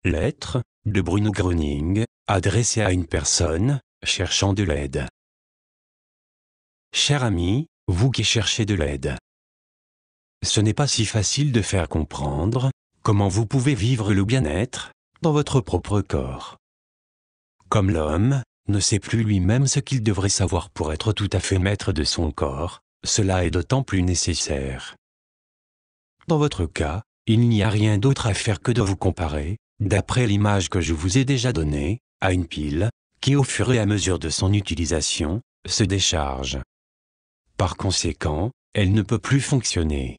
Lettre de Bruno Gröning, adressée à une personne cherchant de l'aide. Cher ami, vous qui cherchez de l'aide. Ce n'est pas si facile de faire comprendre comment vous pouvez vivre le bien-être dans votre propre corps. Comme l'homme ne sait plus lui-même ce qu'il devrait savoir pour être tout à fait maître de son corps, cela est d'autant plus nécessaire. Dans votre cas, il n'y a rien d'autre à faire que de vous comparer, d'après l'image que je vous ai déjà donnée, à une pile, qui au fur et à mesure de son utilisation, se décharge. Par conséquent, elle ne peut plus fonctionner.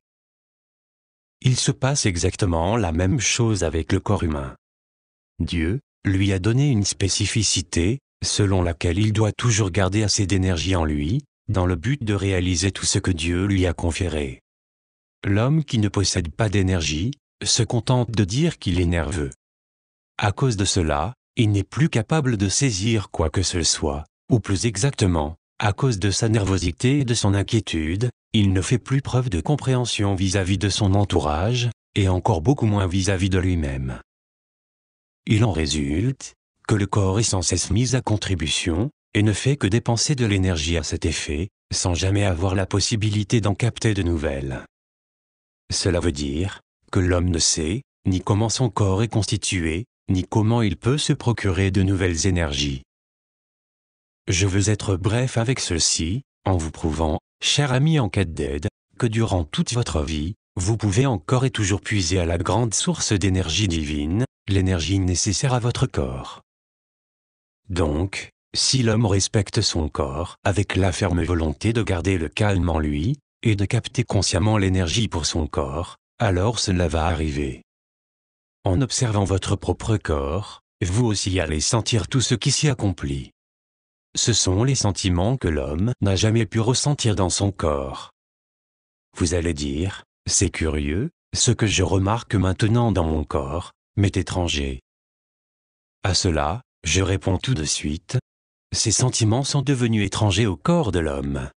Il se passe exactement la même chose avec le corps humain. Dieu lui a donné une spécificité, selon laquelle il doit toujours garder assez d'énergie en lui, dans le but de réaliser tout ce que Dieu lui a conféré. L'homme qui ne possède pas d'énergie se contente de dire qu'il est nerveux. À cause de cela, il n'est plus capable de saisir quoi que ce soit, ou plus exactement, à cause de sa nervosité et de son inquiétude, il ne fait plus preuve de compréhension vis-à-vis de son entourage, et encore beaucoup moins vis-à-vis de lui-même. Il en résulte que le corps est sans cesse mis à contribution, et ne fait que dépenser de l'énergie à cet effet, sans jamais avoir la possibilité d'en capter de nouvelles. Cela veut dire que l'homme ne sait ni comment son corps est constitué, ni comment il peut se procurer de nouvelles énergies. Je veux être bref avec ceci, en vous prouvant, cher ami en quête d'aide, que durant toute votre vie, vous pouvez encore et toujours puiser à la grande source d'énergie divine, l'énergie nécessaire à votre corps. Donc, si l'homme respecte son corps avec la ferme volonté de garder le calme en lui, et de capter consciemment l'énergie pour son corps, alors cela va arriver. En observant votre propre corps, vous aussi allez sentir tout ce qui s'y accomplit. Ce sont les sentiments que l'homme n'a jamais pu ressentir dans son corps. Vous allez dire, c'est curieux, ce que je remarque maintenant dans mon corps, m'est étranger. À cela, je réponds tout de suite, ces sentiments sont devenus étrangers au corps de l'homme.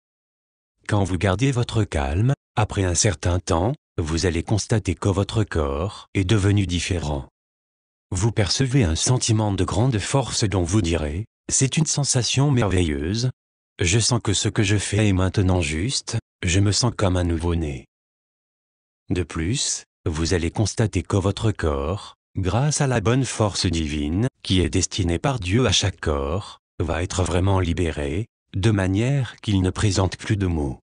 Quand vous gardez votre calme, après un certain temps, vous allez constater que votre corps est devenu différent. Vous percevez un sentiment de grande force dont vous direz, c'est une sensation merveilleuse. Je sens que ce que je fais est maintenant juste, je me sens comme un nouveau-né. De plus, vous allez constater que votre corps, grâce à la bonne force divine, qui est destinée par Dieu à chaque corps, va être vraiment libéré, de manière qu'il ne présente plus de maux.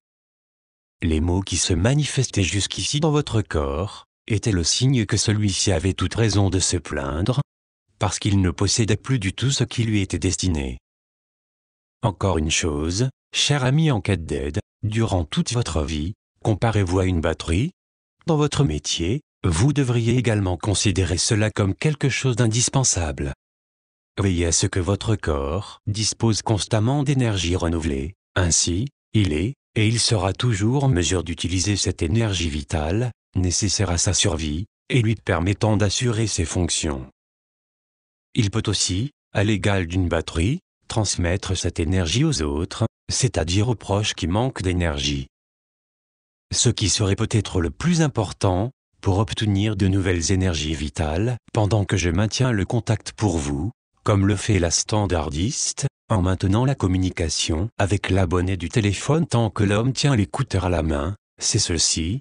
Les maux qui se manifestaient jusqu'ici dans votre corps étaient le signe que celui-ci avait toute raison de se plaindre, parce qu'il ne possédait plus du tout ce qui lui était destiné. Encore une chose, cher ami en quête d'aide, durant toute votre vie, comparez-vous à une batterie. Dans votre métier, vous devriez également considérer cela comme quelque chose d'indispensable. Veillez à ce que votre corps dispose constamment d'énergie renouvelée, ainsi, il est, et il sera toujours en mesure d'utiliser cette énergie vitale, nécessaire à sa survie, et lui permettant d'assurer ses fonctions. Il peut aussi, à l'égal d'une batterie, transmettre cette énergie aux autres, c'est-à-dire aux proches qui manquent d'énergie. Ce qui serait peut-être le plus important, pour obtenir de nouvelles énergies vitales, pendant que je maintiens le contact pour vous, comme le fait la standardiste, en maintenant la communication avec l'abonné du téléphone tant que l'homme tient l'écouteur à la main, c'est ceci,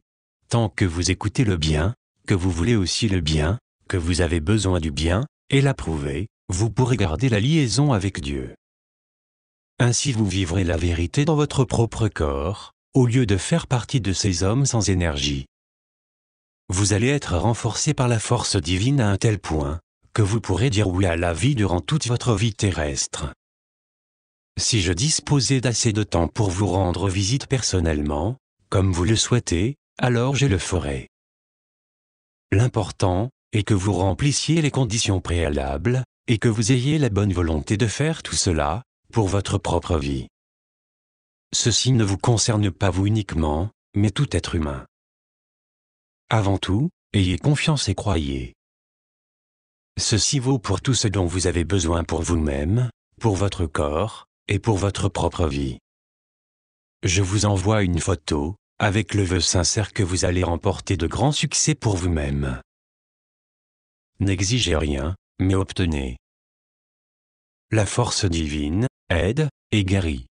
tant que vous écoutez le bien, que vous voulez aussi le bien, que vous avez besoin du bien, et l'approuver, vous pourrez garder la liaison avec Dieu. Ainsi vous vivrez la vérité dans votre propre corps, au lieu de faire partie de ces hommes sans énergie. Vous allez être renforcé par la force divine à un tel point, que vous pourrez dire oui à la vie durant toute votre vie terrestre. Si je disposais d'assez de temps pour vous rendre visite personnellement, comme vous le souhaitez, alors je le ferai. L'important est que vous remplissiez les conditions préalables, et que vous ayez la bonne volonté de faire tout cela, pour votre propre vie. Ceci ne vous concerne pas vous uniquement, mais tout être humain. Avant tout, ayez confiance et croyez. Ceci vaut pour tout ce dont vous avez besoin pour vous-même, pour votre corps, et pour votre propre vie. Je vous envoie une photo, avec le vœu sincère que vous allez remporter de grands succès pour vous-même. N'exigez rien, mais obtenez. La force divine aide et guérit.